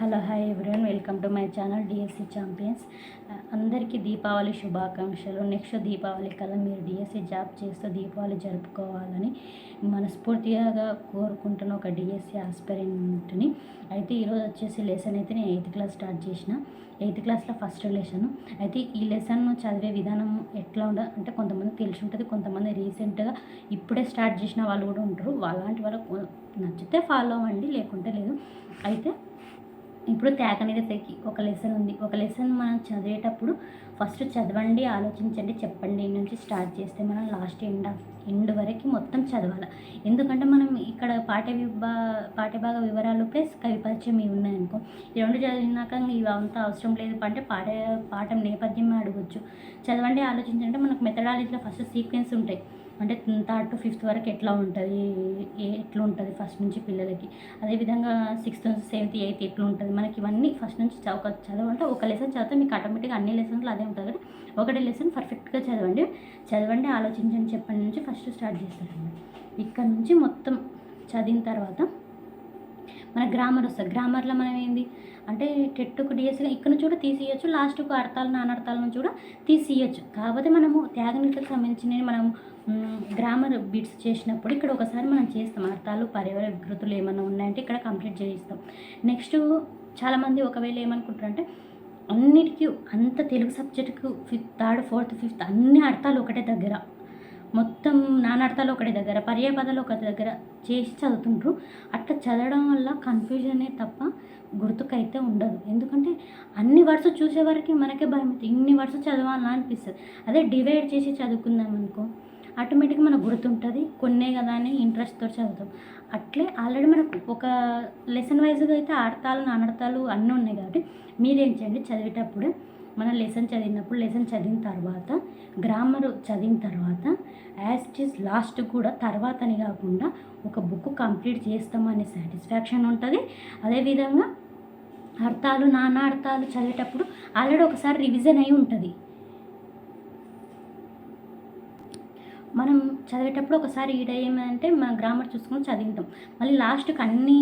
Hello hi everyone, welcome to my channel DSC champions. అందరికీ దీపావళి శుభాకాంక్షలు. Next Deepavali కల్లా మీరు డిఎస్సి జాబ్ చేస్తూ దీపావళి జరుపుకోవాలని మనస్ఫూర్తిగా కోరుకుంటున్న ఒక డిఎస్సి ఆస్పిరెంట్ని. అయితే ఈరోజు వచ్చేసి లెసన్ అయితే నేను 8th క్లాస్ స్టార్ట్ చేసిన. 8th క్లాస్లో ఫస్ట్ లెసన్. అయితే ఈ లెసన్ను చదివే విధానం ఎట్లా ఉండదు అంటే కొంతమంది తెలిసి ఉంటుంది, కొంతమంది రీసెంట్గా ఇప్పుడే స్టార్ట్ చేసిన వాళ్ళు కూడా ఉంటారు. అలాంటి వాళ్ళకు నచ్చితే ఫాలో అవ్వండి, లేకుంటే లేదు. అయితే ఇప్పుడు త్యాగనిరతకి ఒక లెసన్ ఉంది. ఒక లెసన్ మనం చదివేటప్పుడు ఫస్ట్ చదవండి, ఆలోచించండి, చెప్పండి నుంచి స్టార్ట్ చేస్తే మనం లాస్ట్ ఎండ్ వరకు మొత్తం చదవాలి. ఎందుకంటే మనం ఇక్కడ పాఠ్యభాగ వివరాలు ప్లస్ కవి పరిచయం ఇవి ఉన్నాయనుకో, ఈ రెండు చదివినాక ఇవి అంత అవసరం లేదు అంటే పాఠం నేపథ్యమే అడగొచ్చు. చదవండి, ఆలోచించండి. మనకు మెథడాలజీలో ఫస్ట్ సీక్వెన్స్ ఉంటాయి. అంటే 3rd to 5th వరకు ఎట్లా ఉంటుంది, ఎట్లా ఉంటుంది ఫస్ట్ నుంచి పిల్లలకి, అదేవిధంగా 6th, 7th, 8th ఎట్లా ఉంటుంది మనకి, ఇవన్నీ ఫస్ట్ నుంచి చదవంటే ఒక లెసన్ చదివితే మీకు ఆటోమేటిక్గా అన్ని లెసన్లు అదే ఉంటుంది కదా. ఒకటి లెసన్ పర్ఫెక్ట్గా చదవండి, ఆలోచించండి, చెప్పండి నుంచి ఫస్ట్ స్టార్ట్ చేస్తారండి. ఇక్కడ నుంచి మొత్తం చదివిన తర్వాత మన గ్రామర్ వస్తుంది. గ్రామర్లో మనం ఏంది అంటే టెట్టుకు డిఎస్గా ఇక్కడ నుంచి కూడా తీసియచ్చు, లాస్ట్కు అర్థాలు నానర్థాల నుంచి కూడా తీసియచ్చు. కాకపోతే మనము త్యాగనిరతకు సంబంధించినవి మనం గ్రామర్ బిట్స్ చేసినప్పుడు ఇక్కడ ఒకసారి మనం చేస్తాం. అర్థాలు పర్యావరణ వికృతులు ఏమైనా ఉన్నాయంటే ఇక్కడ కంప్లీట్ చేయిస్తాం. నెక్స్ట్ చాలామంది ఒకవేళ ఏమనుకుంటారంటే అన్నిటికీ అంత తెలుగు సబ్జెక్టుకు 3rd, 4th, 5th అన్ని అర్థాలు ఒకటే దగ్గర, మొత్తం నానార్థాలు ఒకటి దగ్గర, పర్యాపదాలు ఒకటి దగ్గర చేసి చదువుతుంటారు. అట్లా చదవడం వల్ల కన్ఫ్యూజనే తప్ప గుర్తుకైతే ఉండదు. ఎందుకంటే అన్ని వర్డ్స్ చూసేవరకు మనకే భయం అవుతుంది, ఇన్ని వర్డ్స్ చదవాలని అనిపిస్తుంది. అదే డివైడ్ చేసి చదువుకుందాం అనుకో ఆటోమేటిక్గా మనకు గుర్తుంటుంది, కొన్నే కదా అని ఇంట్రెస్ట్తో చదువుతాం. అట్లే ఆల్రెడీ మనకు ఒక లెసన్ వైజ్గా అయితే అర్థాలు నానర్థాలు అన్నీ ఉన్నాయి కాబట్టి మీరేం చేయండి, చదివేటప్పుడు మన లెసన్ చదివిన తర్వాత గ్రామర్ చదివిన తర్వాత యాజ్ ఇట్ ఈస్ లాస్ట్ కూడా తర్వాత అని కాకుండా ఒక బుక్ కంప్లీట్ చేస్తామనే సాటిస్ఫాక్షన్ ఉంటుంది. అదేవిధంగా అర్థాలు నానార్థాలు చదివేటప్పుడు ఆల్రెడీ ఒకసారి రివిజన్ అయి ఉంటుంది. మనం చదివేటప్పుడు ఒకసారి ఏమంటే మన గ్రామర్ చూసుకొని చదివింటాం, మళ్ళీ లాస్ట్కి అన్ని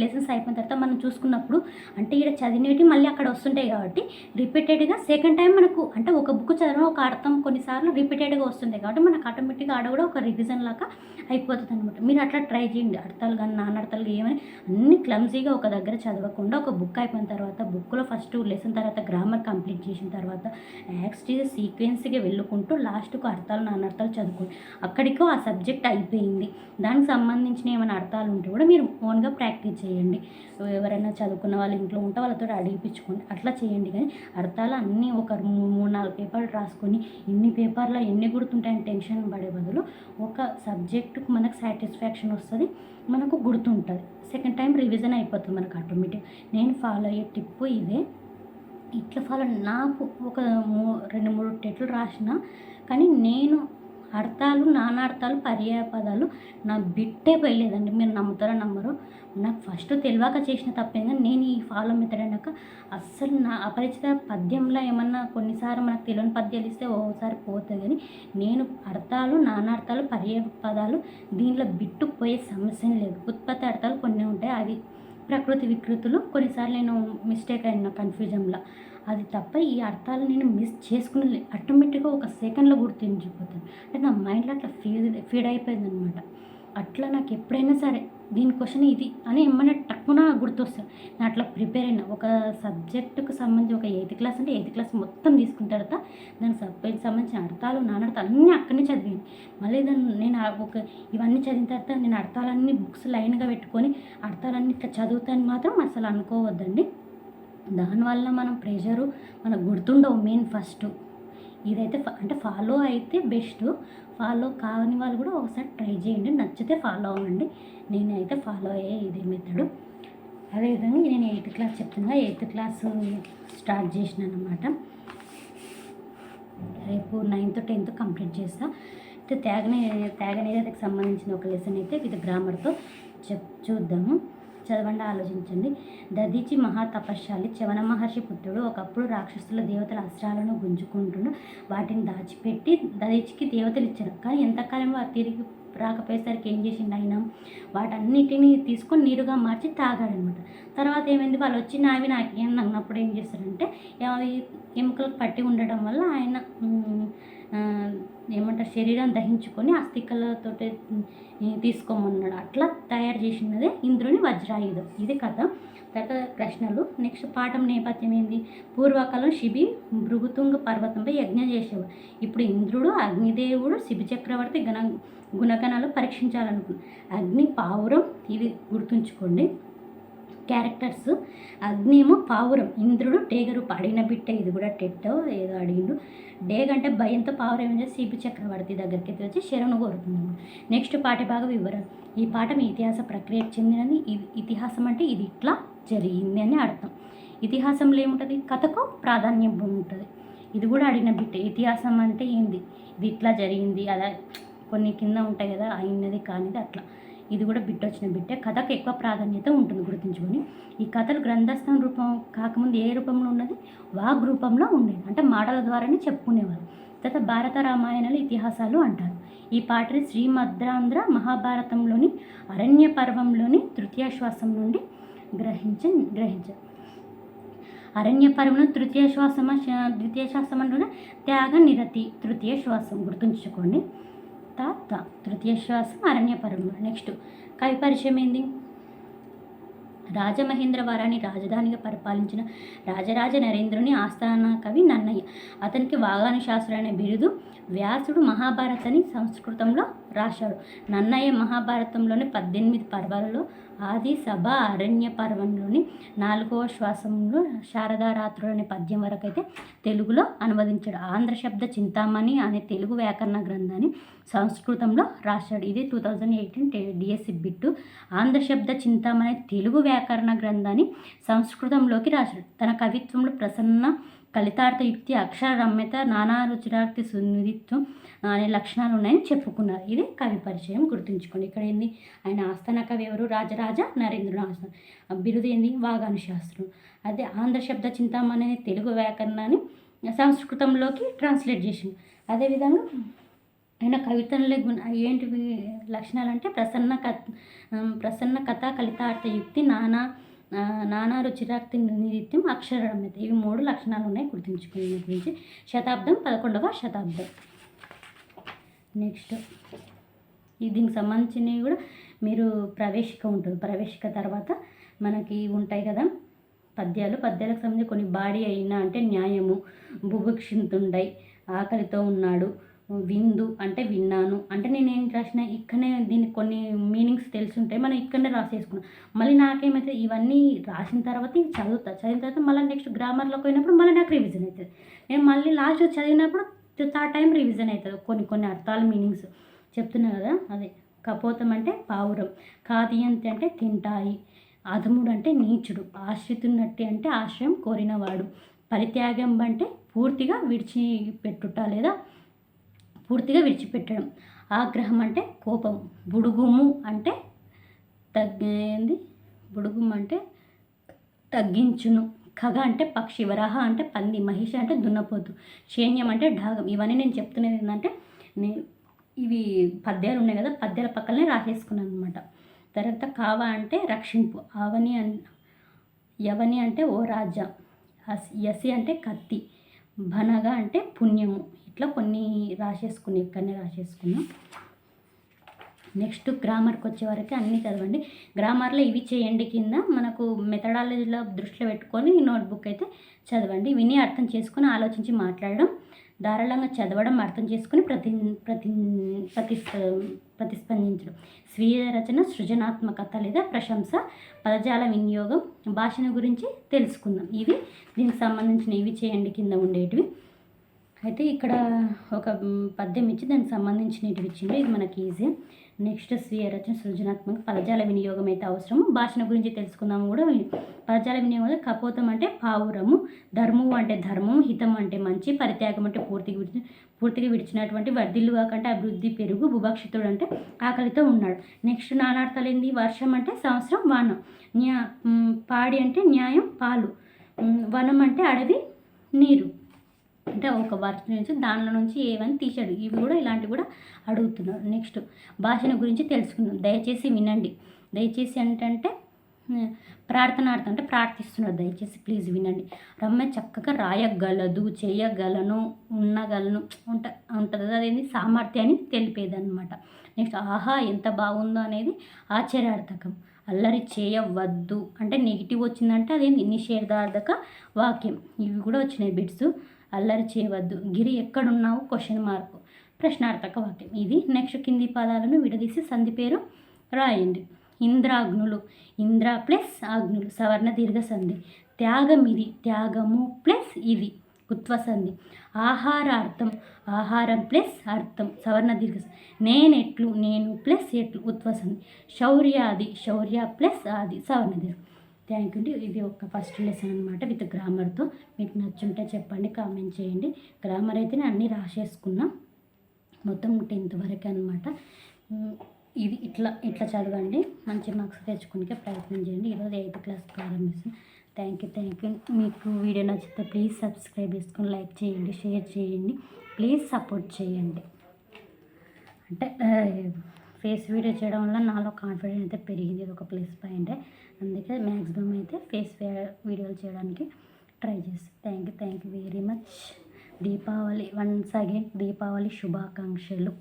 లెసన్స్ అయిపోయిన తర్వాత మనం చూసుకున్నప్పుడు అంటే ఇక్కడ చదివినవి మళ్ళీ అక్కడ వస్తుంటాయి కాబట్టి రిపీటెడ్గా సెకండ్ టైం మనకు అంటే ఒక బుక్ చదవడం ఒక అర్థం కొన్నిసార్లు రిపీటెడ్గా వస్తుంటాయి కాబట్టి మనకు ఆటోమేటిక్గా ఆడ కూడా ఒక రివిజన్ లాగా అయిపోతుంది అనమాట. మీరు అట్లా ట్రై చేయండి. అర్థాలు కానీ నానర్థాలు ఏమని అన్ని క్లమ్జీగా ఒక దగ్గర చదవకుండా ఒక బుక్ అయిపోయిన తర్వాత బుక్లో ఫస్ట్ లెసన్ తర్వాత గ్రామర్ కంప్లీట్ చేసిన తర్వాత యాక్చువల్గా సీక్వెన్స్గా వెళ్ళుకుంటూ లాస్ట్కు అర్థాలు నానర్థాలు చదువుకోండి. అక్కడికో ఆ సబ్జెక్ట్ అయిపోయింది. దానికి సంబంధించిన ఏమైనా అర్థాలు ఉంటే కూడా మీరు ఓన్గా ప్రాక్టీస్ చేయండి. ఎవరైనా చదువుకున్న వాళ్ళు ఇంట్లో ఉంటే వాళ్ళతో అడిగిపించుకోండి, అట్లా చేయండి. కానీ అర్థాలు అన్నీ ఒక 3-4 పేపర్లు రాసుకొని ఇన్ని పేపర్లో ఎన్ని గుర్తుంటాయని టెన్షన్ పడే బదులు ఒక సబ్జెక్టుకు మనకు సాటిస్ఫాక్షన్ వస్తుంది, మనకు గుర్తుంటుంది. సెకండ్ టైం రివిజన్ అయిపోతుంది మనకు ఆటోమేటిక్. నేను ఫాలో అయ్యే టిప్పు ఇదే. ఇట్లా ఫాలో నాకు ఒక 2-3 టెట్లు రాసిన కానీ నేను అర్థాలు నానార్థాలు పర్యాయపదాలు నా బిట్టే పోయలేదండి. మీరు నమ్ముతారో నమ్మరు, నాకు ఫస్ట్ తెలియక చేసిన తప్పేంగా నేను ఈ ఫాలో మెథడ్ అన్నాక అస్సలు నా అపరిచిత పద్యంలో ఏమన్నా కొన్నిసార్లు మనకు తెలియని పద్యాలు ఇస్తే ఓసారి పోతుంది. కానీ నేను అర్థాలు నానార్థాలు పర్యాయపదాలు దీంట్లో బిట్టుకుపోయే సమస్య లేదు. ఉత్పత్తి అర్థాలు కొన్ని ఉంటాయి, అవి ప్రకృతి వికృతులు కొన్నిసార్లు నేను మిస్టేక్ అయిన కన్ఫ్యూజన్లో, అది తప్ప ఈ అర్థాలు నేను మిస్ చేసుకుని ఆటోమేటిక్గా ఒక సెకండ్లో గుర్తుండిపోతాను. అంటే నా మైండ్లో అట్లా ఫీడ్ అయిపోయింది అనమాట. అట్లా నాకు ఎప్పుడైనా సరే దీని క్వశ్చన్ ఇది అని ఏమన్నా టక్కున గుర్తొస్తాను. నేను అట్లా ప్రిపేర్ అయినా ఒక సబ్జెక్టుకు సంబంధించి ఒక 8th క్లాస్ అంటే 8th క్లాస్ మొత్తం తీసుకున్న తర్వాత దానికి సబ్జెక్ట్కి సంబంధించిన అర్థాలు నానర్థాలు అన్నీ అక్కడనే చదివాను. మళ్ళీ నేను ఇవన్నీ చదివిన తర్వాత నేను అర్థాలన్నీ బుక్స్ లైన్గా పెట్టుకొని అర్థాలన్నీ ఇట్లా చదువుతాను మాత్రం అసలు అనుకోవద్దండి. దానివల్ల మనం ప్రెషరు మనకు గుర్తుండవు మెయిన్ ఫస్ట్. ఇదైతే అంటే ఫాలో అయితే బెస్ట్, ఫాలో కాని వాళ్ళు కూడా ఒకసారి ట్రై చేయండి, నచ్చితే ఫాలో అవ్వండి. నేనైతే ఫాలో అయ్యే ఇదే మెథడు. అదేవిధంగా నేను 8th క్లాస్ చెప్తున్నా, 8th క్లాస్ స్టార్ట్ చేసినాను అనమాట. రేపు 9th, 10th కంప్లీట్ చేస్తా. అయితే త్యాగనిరతకు సంబంధించిన ఒక లెసన్ అయితే విత్ గ్రామర్తో చూద్దాము. చదవండి, ఆలోచించండి. దధీచి మహాతపశ్శాలి చవన మహర్షి పుత్రుడు ఒకప్పుడు రాక్షసుల దేవతల అస్త్రాలను గుంజుకుంటుండు వాటిని దాచిపెట్టి దధీచికి దేవతలు ఇచ్చారు. కానీ ఎంతకాలంలో తిరిగి రాకపోయేసరికి ఏం చేసిండు ఆయన, వాటన్నిటిని తీసుకొని నీరుగా మార్చి తాగాడనమాట. తర్వాత ఏమైంది, వాళ్ళు వచ్చి నావి నాకేం అన్నప్పుడు ఏం చేస్తారంటే అవి ఎముకలకు పట్టి ఉండడం వల్ల ఆయన ఏమంటారు శరీరం దహించుకొని అస్థికలతో తీసుకోమన్నాడు. అట్లా తయారు చేసినదే ఇంద్రుని వజ్రాయుధం. ఇది కథ. తర్వాత ప్రశ్నలు. నెక్స్ట్ పాఠం నేపథ్యం ఏంది, పూర్వకాలం శిబి భృగుతుంగ పర్వతంపై యజ్ఞం చేసేవాడు. ఇప్పుడు ఇంద్రుడు అగ్నిదేవుడు శిబి చక్రవర్తి గుణగణాలు పరీక్షించాలనుకున్నాడు. అగ్ని పావురం, ఇది గుర్తుంచుకోండి. క్యారెక్టర్స్, అగ్ని ఏమో పావురం, ఇంద్రుడు డేగరు అడిగిన బిట్ట, ఇది కూడా టెట్టో ఏదో అడిగిండు. డేగ అంటే భయంతో పావురం ఏం చేసి శిబి చక్రవర్తి దగ్గరికి వచ్చి శరణు కోరుతున్నాడు. నెక్స్ట్ పాఠ్యభాగ వివరణ. ఈ పాఠం ఇతిహాస ప్రక్రియకు చెందినది. ఇతిహాసం అంటే ఇది ఇట్లా జరిగింది అని అర్థం. ఇతిహాసంలో ఏముంటుంది, కథకు ప్రాధాన్యం ఉంటుంది. ఇది కూడా అడిగిన బిట్ట. ఇతిహాసం అంటే ఏంది, ఇది ఇట్లా జరిగింది, అలా కొన్ని కింద ఉంటాయి కదా, అయినది కానిది అట్లా. ఇది కూడా బిట్ వచ్చిన బిట్టే. కథకు ఎక్కువ ప్రాధాన్యత ఉంటుంది, గుర్తుంచుకొని. ఈ కథలు గ్రంథస్థం రూపం కాకముందు ఏ రూపంలో ఉన్నది, వాగ్ రూపంలో ఉండేది, అంటే మాటల ద్వారానే చెప్పుకునేవారు. తర్వాత భారత రామాయణాలు ఇతిహాసాలు అంటారు. ఈ పాటని శ్రీమద్రాంధ్ర మహాభారతంలోని అరణ్య పర్వంలోని తృతీయాశ్వాసం నుండి గ్రహించారు. అరణ్య పర్వంలో ద్వితీయ శ్వాసం అంటే త్యాగ నిరతి, తృతీయ శ్వాసం గుర్తుంచుకోండి. తృతీయ శ్వాసం అరణ్య పర్వం. నెక్స్ట్ కవి పరిచయం ఏంది, రాజమహేంద్రవరాన్ని రాజధానిగా పరిపాలించిన రాజరాజ నరేంద్రుని ఆస్థాన కవి నన్నయ్య. అతనికి వాగాను శాస్త్రుడు అనే బిరుదు. వ్యాసుడు మహాభారతాన్ని సంస్కృతంలో రాశాడు. నన్నయ్య మహాభారతంలోని 18 పర్వాలలో ఆది సభ అరణ్య పర్వంలోని 4వ శ్వాసంలో శారదారాత్రుడు అనే పద్యం వరకు అయితే తెలుగులో అనువదించాడు. ఆంధ్ర శబ్ద చింతామణి అనే తెలుగు వ్యాకరణ గ్రంథాన్ని సంస్కృతంలో రాశాడు. ఇది 2018 డిఎస్సి బిట్టు. ఆంధ్ర శబ్ద చింతామణి తెలుగు వ్యాకరణ గ్రంథాన్ని సంస్కృతంలోకి రాశాడు. తన కవిత్వంలో ప్రసన్న కలితార్థ యుక్తి, అక్షర రమ్యత, నానా రుచిరాక్తి, సున్నిధిత్వం అనే లక్షణాలు ఉన్నాయని చెప్పుకున్నారు. ఇది కవి పరిచయం, గుర్తుంచుకోండి. ఇక్కడ ఏంది, ఆయన ఆస్థాన కవి ఎవరు, రాజరాజ నరేంద్రుడు ఆస్థాన. బిరుదు ఏంది, వాగాను శాస్త్రం. అదే ఆంధ్ర శబ్ద చింతామణి అనే తెలుగు వ్యాకరణాన్ని సంస్కృతంలోకి ట్రాన్స్లేట్ చేసింది. అదేవిధంగా ఆయన కవితల్లో ఏంటివి లక్షణాలు అంటే ప్రసన్న కథ, కలితార్థ యుక్తి, నానా రుచిరాక్తి, నిత్యం, అక్షరమ్యత, ఇవి 3 లక్షణాలు ఉన్నాయి, గుర్తుంచుకునే గురించి. శతాబ్దం 11వ శతాబ్దం. నెక్స్ట్ దీనికి సంబంధించినవి కూడా మీరు ప్రవేశిక ఉంటుంది. ప్రవేశిక తర్వాత మనకి ఉంటాయి కదా పద్యాలకు సంబంధించి కొన్ని బాడీ అయినా అంటే న్యాయము, బుభుక్షింతుండై, ఆకలితో ఉన్నాడు, విందు అంటే విన్నాను. అంటే నేను ఏం రాసిన ఇక్కడనే దీనికి కొన్ని మీనింగ్స్ తెలుసుంటాయి, మనం ఇక్కడనే రాసేసుకున్నాం. మళ్ళీ నాకేమైతే ఇవన్నీ రాసిన తర్వాత ఇవి చదివిన తర్వాత మళ్ళీ నెక్స్ట్ గ్రామర్లోకి పోయినప్పుడు మళ్ళీ నాకు రివిజన్ అవుతుంది. నేను మళ్ళీ లాస్ట్ చదివినప్పుడు థర్డ్ టైం రివిజన్ అవుతుంది. కొన్ని అర్థాలు మీనింగ్స్ చెప్తున్నా కదా. అదే కపోతం అంటే పావురం, కాదియంతి అంటే తింటాయి, అధముడు అంటే నీచుడు, ఆశ్రితున్నట్టి అంటే ఆశ్రయం కోరినవాడు, పరిత్యాగం అంటే పూర్తిగా విడిచిపెట్టుట లేదా పూర్తిగా విడిచిపెట్టడం, ఆగ్రహం అంటే కోపం, బుడుగుము అంటే తగ్గించును, ఖగ అంటే పక్షి, వరాహ అంటే పంది, మహిష అంటే దున్నపోతు, శైన్యం అంటే ఢాగం. ఇవన్నీ నేను చెప్తున్నది ఏంటంటే ఇవి పద్యాలు ఉన్నాయి కదా, పద్యాల పక్కనే రాసేసుకున్నాను అనమాట. తర్వాత కావ అంటే రక్షింపు, యవని అంటే ఓ రాజా, యసి అంటే కత్తి, భనగా అంటే పుణ్యము. ఇట్లా కొన్ని ఇక్కడనే రాసేసుకున్నాం. నెక్స్ట్ గ్రామర్కి వచ్చేవరకు అన్నీ చదవండి. గ్రామర్లో ఇవి చేయండి కింద మనకు మెథడాలజీలో దృష్టిలో పెట్టుకొని నోట్బుక్ అయితే చదవండి. విని అర్థం చేసుకొని ఆలోచించి మాట్లాడడం, ధారాళంగా చదవడం, అర్థం చేసుకొని ప్రతిస్పందించడం, స్వీయ రచన, సృజనాత్మకత లేదా ప్రశంస, పదజాల వినియోగం, భాషను గురించి తెలుసుకుందాం. ఇవి దీనికి సంబంధించిన ఇవి చేయండి కింద ఉండేటివి. అయితే ఇక్కడ ఒక పద్యం ఇచ్చి దానికి సంబంధించినవి ఇచ్చింది, ఇది మనకి ఈజీ. నెక్స్ట్ స్వీయ రచన, సృజనాత్మక, పదజాల వినియోగం అయితే అవసరము. భాషను గురించి తెలుసుకుందాము కూడా. పదజాల వినియోగం కాపోతం అంటే పావురము, ధర్మము అంటే ధర్మం, హితం అంటే మంచి, పరిత్యాగం అంటే పూర్తిగా విడిచినటువంటి, వర్ధిల్లు కాకంటే అభివృద్ధి పెరుగు, బుభక్షితుడు అంటే ఆకలితో ఉన్నాడు. నెక్స్ట్ నానార్థాలు ఏంది, వర్షం అంటే సంవత్సరం, వాన, పాడి అంటే న్యాయం, పాలు, వనం అంటే అడవి, నీరు, అంటే ఒక వర్క్ నుంచి దానిలో నుంచి ఏవని తీసాడు. ఇవి కూడా ఇలాంటివి కూడా అడుగుతున్నాడు. నెక్స్ట్ భాషను గురించి తెలుసుకుందాం. దయచేసి వినండి. దయచేసి ఏంటంటే ప్రార్థనార్థం అంటే ప్రార్థిస్తున్నాడు. దయచేసి ప్లీజ్ వినండి. రమ్య చక్కగా రాయగలదు, చేయగలను, ఉండగలను ఉంటుంది. అదేంటి సామర్థ్యాన్ని తెలిపేదన్నమాట. నెక్స్ట్ ఆహా ఎంత బాగుందో అనేది ఆశ్చర్యార్థకం. అల్లరి చేయవద్దు అంటే నెగిటివ్ వచ్చిందంటే అదేంటి నిషేధార్థక వాక్యం. ఇవి కూడా వచ్చినాయి బిట్స్. అల్లరి చేయవద్దు. గిరి ఎక్కడున్నావు క్వశ్చన్ మార్క్ ప్రశ్నార్థక వాక్యం ఇది. నెక్స్ట్ కింది పదాలను విడదీసి సంధి పేరు రాయండి. ఇంద్రాగ్నులు, ఇంద్ర ప్లస్ ఆగ్నులు సవర్ణ దీర్ఘ సంధి. త్యాగమిది, త్యాగము ప్లస్ ఇది ఉత్వ సంధి. ఆహారార్థం, ఆహారం ప్లస్ అర్థం సవర్ణ దీర్ఘ సంధి. నేనెట్లు, నేను ప్లస్ ఎట్లు ఉత్వ సంధి. శౌర్యాది, శౌర్య ప్లస్ ఆది సవర్ణ దీర్ఘ. థ్యాంక్ యూ అండి. ఇది ఒక ఫస్ట్ లెసన్ అనమాట విత్ గ్రామర్తో. మీకు నచ్చుంటే చెప్పండి, కామెంట్ చేయండి. గ్రామర్ అయితే నేను అన్నీ రాసేసుకున్నా, మొత్తం 10th వరకు అనమాట. ఇది ఇట్లా చదవండి, మంచి మార్క్స్ తెచ్చుకునే ప్రయత్నం చేయండి. ఈరోజు 8th క్లాస్ ప్రారంభిస్తాను. Thank you. మీకు వీడియో నచ్చితే ప్లీజ్ సబ్స్క్రైబ్ చేసుకొని లైక్ చేయండి, షేర్ చేయండి, ప్లీజ్ సపోర్ట్ చేయండి. అంటే ఫేస్ వీడియో చేయడం వల్ల నాలో కాన్ఫిడెన్స్ అయితే పెరిగింది. ఇది ఒక ప్లస్ పాయింటే. అందుకే మ్యాక్సిమం అయితే ఫేస్ వీడియోలు చేయడానికి ట్రై చేస్తాను. Thank you very much. Deepavali once again Deepavali శుభాకాంక్షలు.